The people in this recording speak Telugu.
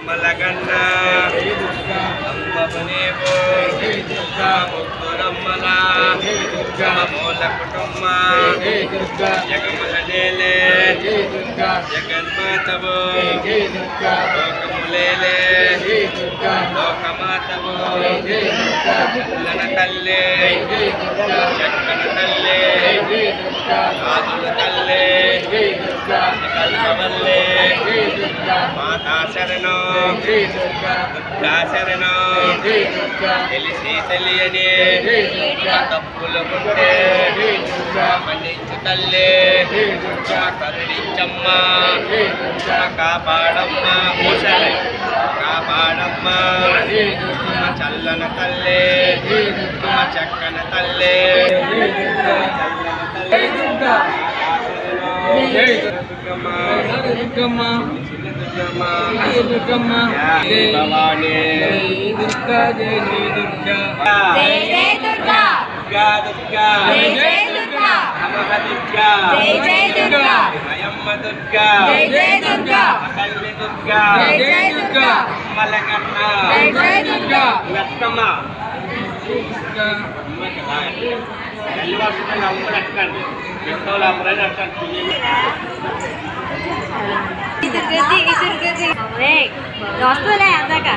అమ్మలగన్న అమ్మనేవో ముగ్గురమ్మల మూల కుటుంబ జగములనేలే జగన్మాతవు లోకములేలే లోకమాతవు పిల్లన తల్లి చక్కన తల్లి రాజుల తల్లి కల్పవల్లే మాతా శరణం దుర్గా శరణం తెలిసి తెలియని తప్పులు ఉంటే మన్నించు తల్లి కరుణించమ్మ కాపాడమ్మ మూసలే కాపాడమ్మ చల్లన తల్లి చక్కన తల్లి భవానీ దుర్గా జయ దుర్గా జయ జయ దుర్గా దుర్గా జయ జయ దుర్గా నమః దుర్గా జయ జయ దుర్గా అయమ్మ దుర్గా జయ జయ దుర్గా అకల్లి దుర్గా జయ జయ దుర్గా మలకన్న జయ జయ దుర్గా రత్నమ్మ వస్తువులే అందాక